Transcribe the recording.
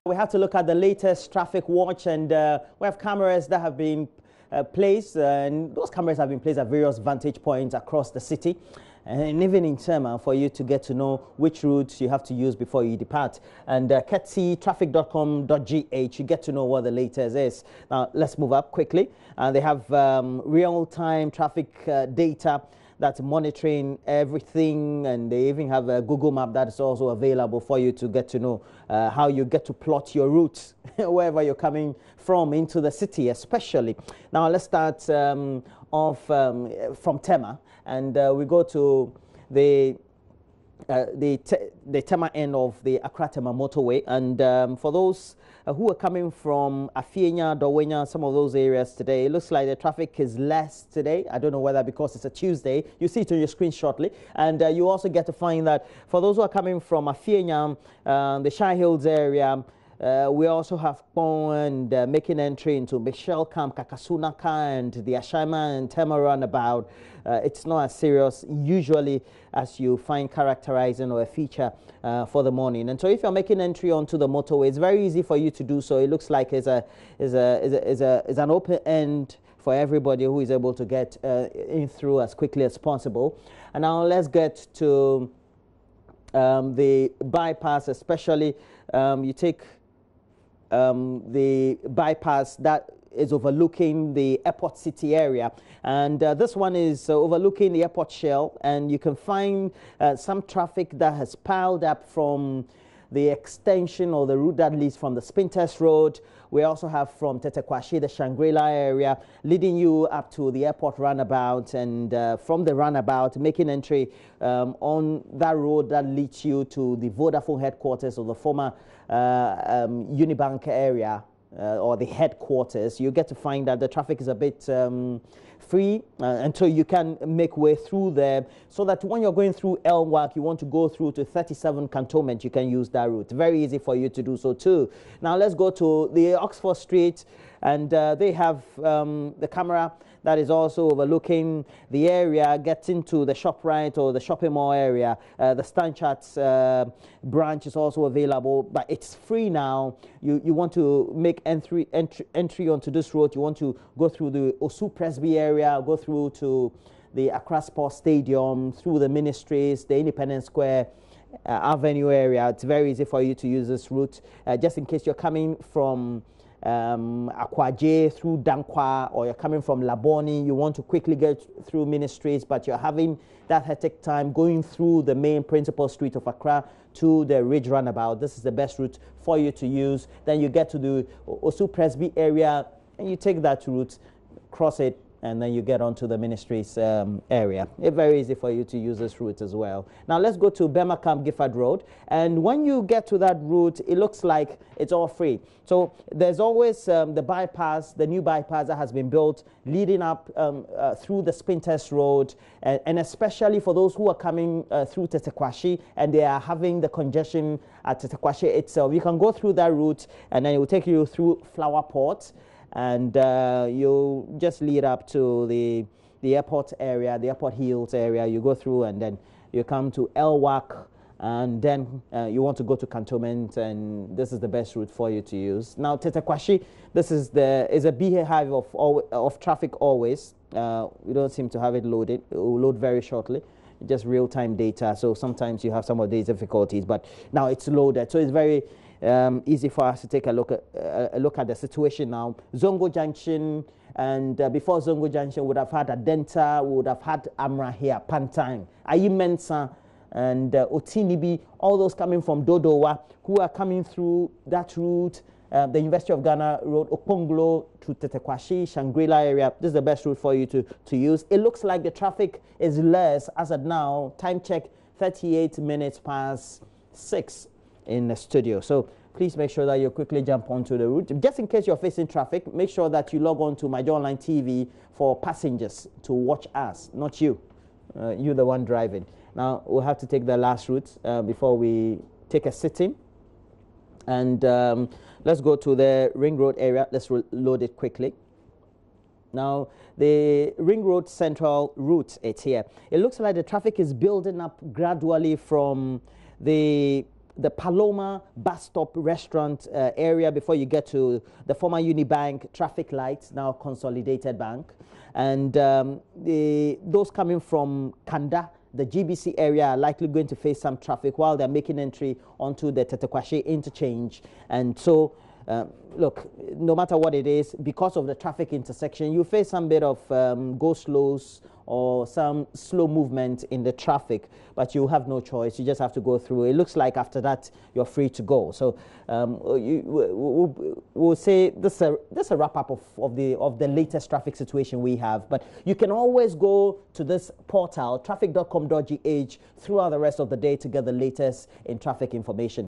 We have to look at the latest traffic watch, and we have cameras that have been placed, and those cameras have been placed at various vantage points across the city. And even in Tema, for you to get to know which routes you have to use before you depart. And ketsytraffic.com.gh, you get to know what the latest is. Now, let's move up quickly. They have real-time traffic data that's monitoring everything, and they even have a Google map that is also available for you to get to know how you get to plot your routes wherever you're coming from into the city, especially. Now, let's start off from Tema, and we go to the Tema end of the Accra-Tema motorway. And for those who are coming from Afienya, Dowenya, some of those areas today, it looks like the traffic is less today. I don't know whether because it's a Tuesday. You see it on your screen shortly. And you also get to find that for those who are coming from Afienya, the Shire Hills area, we also have Pong and making entry into Michelle Camp, Kakasunaka, and the Ashama and Tema roundabout. It's not as serious usually as you find characterizing or a feature for the morning. And so if you're making entry onto the motorway, it's very easy for you to do so. It looks like it's an open end for everybody who is able to get in through as quickly as possible. And now let's get to the bypass, especially you take the bypass that is overlooking the airport city area, and this one is overlooking the airport shell, and you can find some traffic that has piled up from the extension or the route that leads from the Spinters Road. We also have from Tetekwashi, the Shangri-La area, leading you up to the airport roundabout, and from the roundabout, making entry on that road that leads you to the Vodafone headquarters of the former Unibank area, or the headquarters. You get to find that the traffic is a bit free until you can make way through there, so that when you're going through Elwak, you want to go through to 37 Cantonment, you can use that route. Very easy for you to do so too. Now let's go to the Oxford Street, and they have the camera that is also overlooking the area, getting to the ShopRite or the shopping mall area. The Stanchards branch is also available, but it's free now. You want to make entry onto this road. You want to go through the Osu Presby area, go through to the Accra Sports Stadium, through the Ministries, the Independence Square Avenue area. It's very easy for you to use this route. Just in case you're coming from Akwaje through Dankwa, or you're coming from Laboni, you want to quickly get through Ministries, but you're having that hectic time going through the main principal street of Accra to the Ridge Roundabout. This is the best route for you to use. Then you get to the Osu Presby area, and you take that route, cross it, and then you get onto the Ministries area. It's very easy for you to use this route as well. Now let's go to Bema Camp Gifford Road, and when you get to that route, it looks like it's all free. So there's always the bypass, the new bypass that has been built leading up through the Spinters Road, and especially for those who are coming through Tetekwashi and they are having the congestion at Tetekwashi itself. You can go through that route, and then it will take you through Flower Port, and you just lead up to the airport area, the airport hills area. You go through, and then you come to Elwak, and then you want to go to Cantonment, and this is the best route for you to use. Now Tetekwashi, this is a beehive of traffic always. We don't seem to have it loaded. It will load very shortly. Just real-time data, so sometimes you have some of these difficulties, but now it's loaded, so it's very easy for us to take a look at the situation now. Zongo Junction, and before Zongo Junction, would have had Adenta, we would have had Amra here, Pantang, Ayimensa, and Otinibi, all those coming from Dodowa, who are coming through that route, the University of Ghana Road, Oponglo to Tetekwashi, Shangri-La area. This is the best route for you to use. It looks like the traffic is less as of now. Time check, 38 minutes past 6 in the studio. So please make sure that you quickly jump onto the route. Just in case you're facing traffic, make sure that you log on to My Joy Online TV for passengers to watch us, not you. You're the one driving. Now we'll have to take the last route before we take a sit-in. And let's go to the Ring Road area. Let's load it quickly. Now, the Ring Road Central route, it's here. It looks like the traffic is building up gradually from the the Paloma bus stop restaurant area before you get to the former Unibank traffic lights, now Consolidated Bank. And those coming from Kanda, the GBC area, are likely going to face some traffic while they're making entry onto the Tetekwashe interchange. And so, look, no matter what it is, because of the traffic intersection, you face some bit of go-slows or some slow movement in the traffic, but you have no choice. You just have to go through. It looks like after that, you're free to go. So we'll say this is a wrap-up of the latest traffic situation we have. But you can always go to this portal, traffic.com.gh, throughout the rest of the day to get the latest in traffic information.